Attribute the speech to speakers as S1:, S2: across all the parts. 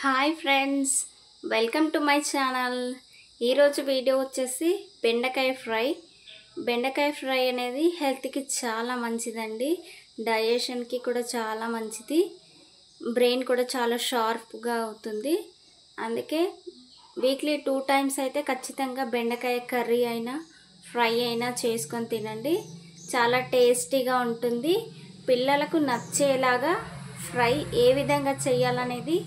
S1: Hi friends, welcome to my channel. ఈరోజు video వచ్చేసి బెండకాయ ఫ్రై అనేది హెల్త్కి చాలా మంచిదండి. డైజెషన్కి కూడా చాలా మంచిది. బ్రెయిన్ కూడా చాలా షార్ప్గా అవుతుంది. అందుకే వీక్లీ 2 times అయితే ఖచ్చితంగా బెండకాయ కర్రీ అయినా ఫ్రై అయినా చేసుకొని తినండి. చాలా టేస్టీగా ఉంటుంది. పిల్లలకు నచ్చేలాగా ఫ్రై ఏ విధంగా చేయాలనేది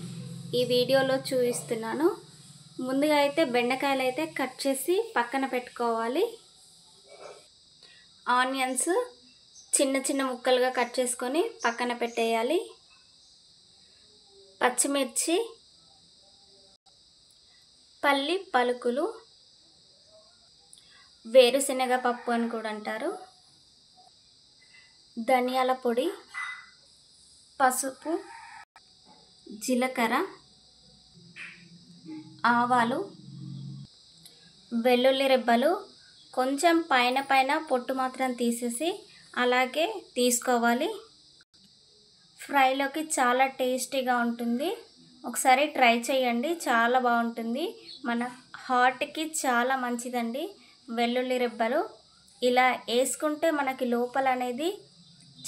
S1: ఈ వీడియోలో చూపిస్తున్నాను. ముందుగా అయితే బెండకాయలు అయితే కట్ చేసి పక్కన పెట్టుకోవాలి. ఆనియన్స్ చిన్న చిన్న ముక్కలుగా కట్ చేసుకొని పక్కన పెట్టేయాలి. పచ్చిమిర్చి, పల్లి పలుకులు, వేరుశనగ పప్పు అని కూడా అంటారు, ధనియాల పొడి, పసుపు, జీలకర్ర, ఆవాలు, వెల్లుల్లి రెబ్బలు కొంచెం పైన పొట్టు మాత్రం తీసేసి అలాగే తీసుకోవాలి. ఫ్రైలోకి చాలా టేస్టీగా ఉంటుంది. ఒకసారి ట్రై చేయండి, చాలా బాగుంటుంది. మన హార్ట్కి చాలా మంచిదండి. వెల్లుల్లి రెబ్బలు ఇలా వేసుకుంటే మనకి లోపల అనేది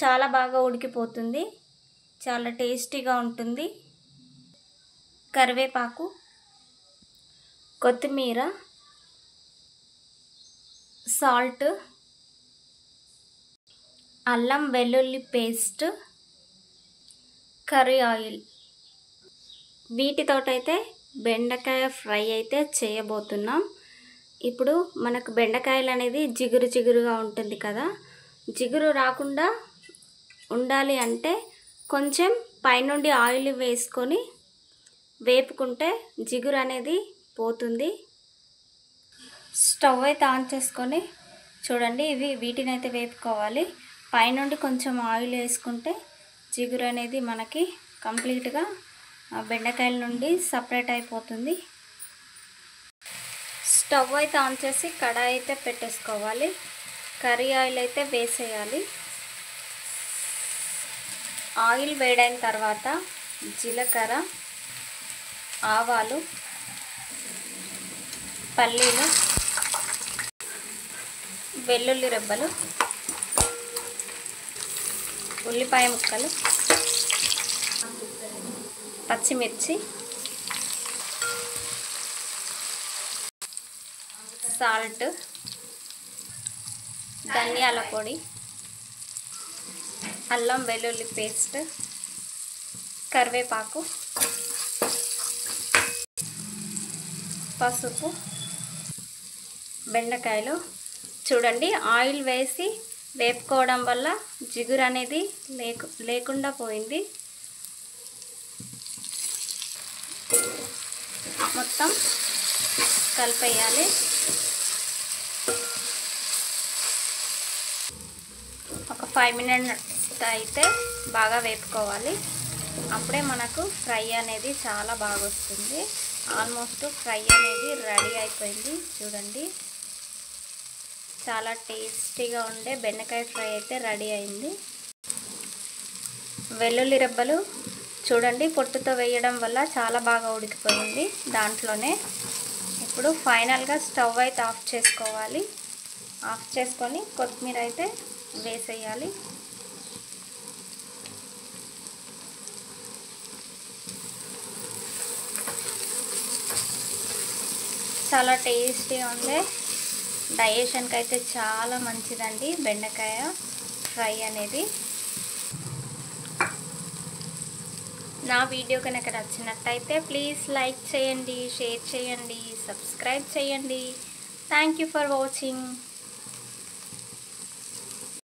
S1: చాలా బాగా ఉడికిపోతుంది. చాలా టేస్టీగా ఉంటుంది. కరివేపాకు, కొత్తిమీర, సాల్ట్, అల్లం వెల్లుల్లి పేస్ట్, కర్రీ ఆయిల్, వీటితోటైతే బెండకాయ ఫ్రై అయితే చేయబోతున్నాం. ఇప్పుడు మనకు బెండకాయలు అనేది జిగురుగా ఉంటుంది కదా, జిగురు రాకుండా ఉండాలి అంటే కొంచెం పైనుండి ఆయిల్ వేసుకొని వేపుకుంటే జిగురు అనేది పోతుంది. స్టవ్ అయితే ఆన్ చేసుకొని చూడండి, వీటిని అయితే వేపుకోవాలి. పైనుండి కొంచెం ఆయిల్ వేసుకుంటే జిగురు అనేది మనకి కంప్లీట్గా బెండకాయల నుండి సపరేట్ అయిపోతుంది. స్టవ్ అయితే ఆన్ చేసి కడాయి అయితే పెట్టేసుకోవాలి. కర్రీ ఆయిల్ అయితే వేసేయాలి. ఆయిల్ వేడైన తర్వాత జీలకర్ర, ఆవాలు, పల్లీలు, వెల్లుల్లి రెబ్బలు, ఉల్లిపాయ ముక్కలు, పచ్చిమిర్చి, సాల్ట్, ధనియాల పొడి, అల్లం వెల్లుల్లి పేస్ట్, కరివేపాకు, పసుపు, బెండకాయలు. చూడండి, ఆయిల్ వేసి వేపుకోవడం వల్ల జిగురు అనేది లేకుండా పోయింది. మొత్తం కలిపేయాలి. ఒక 5 minutes అయితే బాగా వేపుకోవాలి. అప్పుడే మనకు ఫ్రై అనేది చాలా బాగా వస్తుంది. ఆల్మోస్ట్ ఫ్రై అనేది రెడీ అయిపోయింది. చూడండి, చాలా టేస్టీగా ఉండే బెండకాయ ఫ్రై అయితే రెడీ అయింది. వెల్లుల్లి రెబ్బలు చూడండి, పొట్టుతో వేయడం వల్ల చాలా బాగా ఉడికిపోయింది దాంట్లోనే. ఇప్పుడు ఫైనల్గా స్టవ్ అయితే ఆఫ్ చేసుకోవాలి. ఆఫ్ చేసుకొని కొత్తిమీర అయితే వేసేయాలి. చాలా టేస్టీగా ఉండే, డైజెషన్కి అయితే చాలా మంచిదండి బెండకాయ ఫ్రై అనేది. నా వీడియో కనుక నచ్చినట్టయితే ప్లీజ్ లైక్ చేయండి, షేర్ చేయండి, సబ్స్క్రైబ్ చేయండి. Thank you for watching.